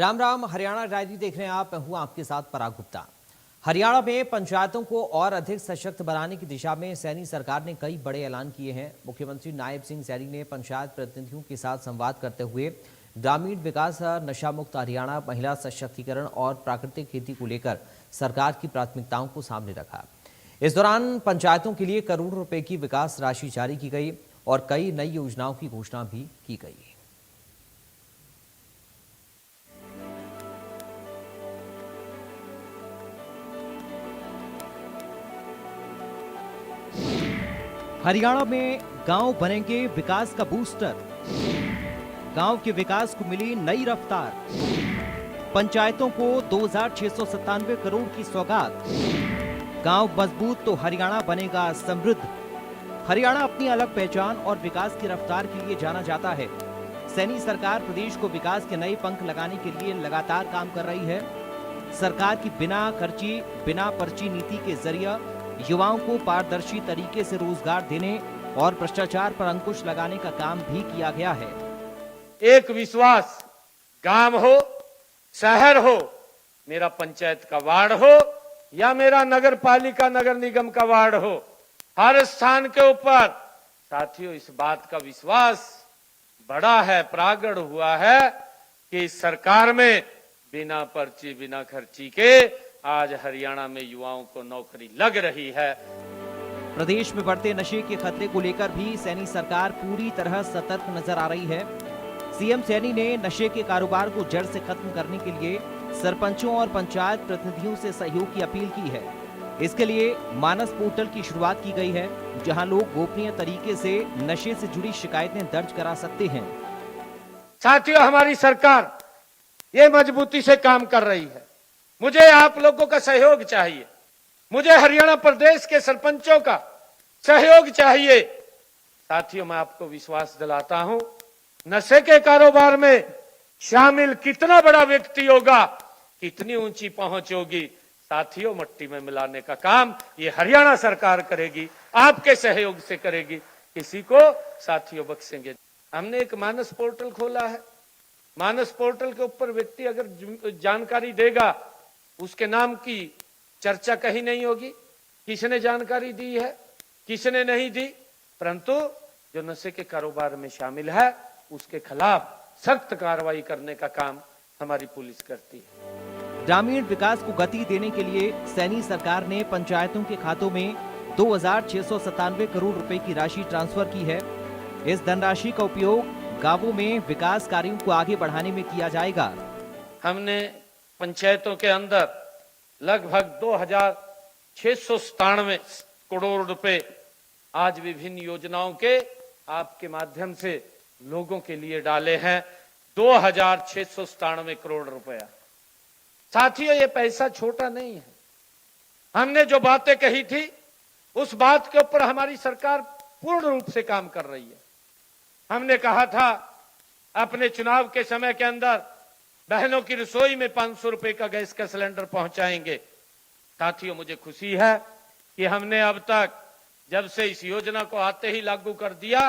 Ram Ram. Haryana diary देख रहे हैं आप। मैं हूं आपके साथ पराग गुप्ता। हरियाणा में पंचायतों को और अधिक सशक्त बनाने की दिशा में सैनी सरकार ने कई बड़े ऐलान किए हैं। मुख्यमंत्री नायब सिंह सैनी ने पंचायत प्रतिनिधियों के साथ संवाद करते हुए ग्रामीण विकास, नशा मुक्त हरियाणा, महिला सशक्तिकरण और प्राकृतिक खेती को लेकर सरकार की प्राथमिकताओं को सामने रखा। इस दौरान पंचायतों के लिए करोड़ों रुपए की विकास राशि जारी की गई और कई नई योजनाओं की घोषणा भी की गई। हरियाणा में गांव बनेंगे विकास का बूस्टर। गांव के विकास को मिली नई रफ्तार। पंचायतों को 2697 करोड़ की सौगात। गांव मजबूत तो हरियाणा बनेगा समृद्ध। हरियाणा अपनी अलग पहचान और विकास की रफ्तार के लिए जाना जाता है। सैनी सरकार प्रदेश को विकास के नए पंख लगाने के लिए लगातार काम कर रही है। सरकार की बिना खर्ची बिना पर्ची नीति के जरिए युवाओं को पारदर्शी तरीके से रोजगार देने और भ्रष्टाचार पर अंकुश लगाने का काम भी किया गया है। एक विश्वास, गांव हो, शहर हो, मेरा पंचायत का वार्ड हो या मेरा नगर पालिका नगर निगम का वार्ड हो, हर स्थान के ऊपर साथियों इस बात का विश्वास बड़ा है, प्रागड़ हुआ है कि इस सरकार में बिना पर्ची बिना खर्ची के आज हरियाणा में युवाओं को नौकरी लग रही है। प्रदेश में बढ़ते नशे के खतरे को लेकर भी सैनी सरकार पूरी तरह सतर्क नजर आ रही है। सीएम सैनी ने नशे के कारोबार को जड़ से खत्म करने के लिए सरपंचों और पंचायत प्रतिनिधियों से सहयोग की अपील की है। इसके लिए मानस पोर्टल की शुरुआत की गई है, जहां लोग गोपनीय तरीके से नशे से जुड़ी शिकायतें दर्ज करा सकते हैं। साथियों, हमारी सरकार ये मजबूती से काम कर रही है। मुझे आप लोगों का सहयोग चाहिए, मुझे हरियाणा प्रदेश के सरपंचों का सहयोग चाहिए। साथियों, मैं आपको विश्वास दिलाता हूं, नशे के कारोबार में शामिल कितना बड़ा व्यक्ति होगा, कितनी ऊंची पहुंच होगी, साथियों मट्टी में मिलाने का काम ये हरियाणा सरकार करेगी, आपके सहयोग से करेगी। किसी को साथियों बख्शेंगे। हमने एक मानस पोर्टल खोला है। मानस पोर्टल के ऊपर व्यक्ति अगर जानकारी देगा, उसके नाम की चर्चा कहीं नहीं होगी, किसने जानकारी दी है, किसने नहीं दी, परंतु जो नशे के कारोबार में शामिल है उसके खिलाफ सख्त कार्रवाई करने का काम हमारी पुलिस करती है। ग्रामीण विकास को गति देने के लिए सैनी सरकार ने पंचायतों के खातों में 2697 करोड़ रुपए की राशि ट्रांसफर की है। इस धनराशि का उपयोग गांवों में विकास कार्यों को आगे बढ़ाने में किया जाएगा। हमने पंचायतों के अंदर लगभग 2697 करोड़ रुपए आज विभिन्न योजनाओं के आपके माध्यम से लोगों के लिए डाले हैं। 2697 करोड़ रुपया। साथियों, ये पैसा छोटा नहीं है। हमने जो बातें कही थी उस बात के ऊपर हमारी सरकार पूर्ण रूप से काम कर रही है। हमने कहा था अपने चुनाव के समय के अंदर बहनों की रसोई में 500 रुपए का गैस का सिलेंडर पहुंचाएंगे। साथियों, मुझे खुशी है कि हमने अब तक जब से इस योजना को आते ही लागू कर दिया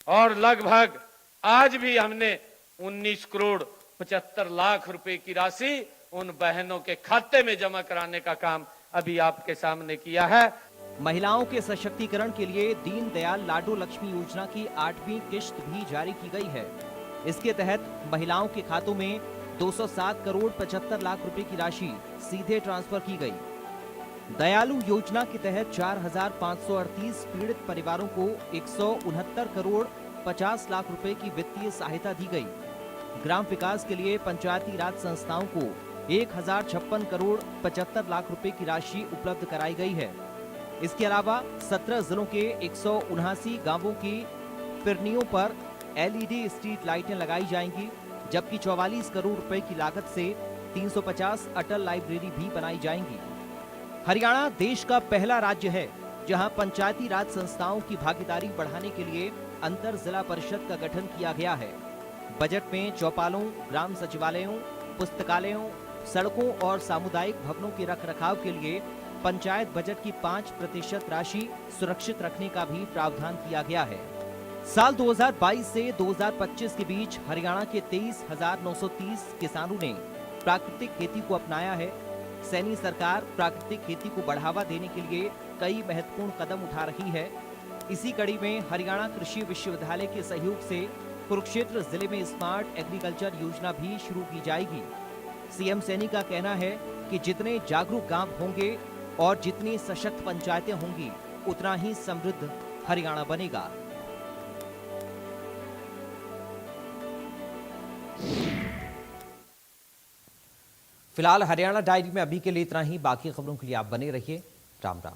और लगभग आज भी हमने 19 करोड़ 75 लाख रुपए की राशि उन बहनों के खाते में जमा कराने का काम अभी आपके सामने किया है। महिलाओं के सशक्तिकरण के लिए दीनदयाल लाडो लक्ष्मी योजना की 8वीं किश्त भी जारी की गई है। इसके तहत महिलाओं के खातों में 207 करोड़ 75 लाख रुपए की राशि सीधे ट्रांसफर की गई। दयालु योजना के तहत 4538 पीड़ित परिवारों को 169 करोड़ 50 लाख रुपए की वित्तीय सहायता दी गई। ग्राम विकास के लिए पंचायती राज संस्थाओं को 1056 करोड़ 75 लाख रुपए की राशि उपलब्ध कराई गई है। इसके अलावा 17 जिलों के 179 गांवों की पिरनियों पर LED स्ट्रीट लाइटें लगाई जाएंगी, जबकि 44 करोड़ रुपए की लागत से 350 अटल लाइब्रेरी भी बनाई जाएंगी। हरियाणा देश का पहला राज्य है जहां पंचायती राज संस्थाओं की भागीदारी बढ़ाने के लिए अंतर जिला परिषद का गठन किया गया है। बजट में चौपालों, ग्राम सचिवालयों, पुस्तकालयों, सड़कों और सामुदायिक भवनों के रखरखाव के लिए पंचायत बजट की 5% राशि सुरक्षित रखने का भी प्रावधान किया गया है। साल 2022 से 2025 के बीच हरियाणा के 23,930 किसानों ने प्राकृतिक खेती को अपनाया है। सैनी सरकार प्राकृतिक खेती को बढ़ावा देने के लिए कई महत्वपूर्ण कदम उठा रही है। इसी कड़ी में हरियाणा कृषि विश्वविद्यालय के सहयोग से कुरुक्षेत्र जिले में स्मार्ट एग्रीकल्चर योजना भी शुरू की जाएगी। सीएम सैनी का कहना है कि जितने जागरूक गांव होंगे और जितनी सशक्त पंचायतें होंगी, उतना ही समृद्ध हरियाणा बनेगा। फिलहाल हरियाणा डायरी में अभी के लिए इतना ही। बाकी खबरों के लिए आप बने रहिए। राम राम।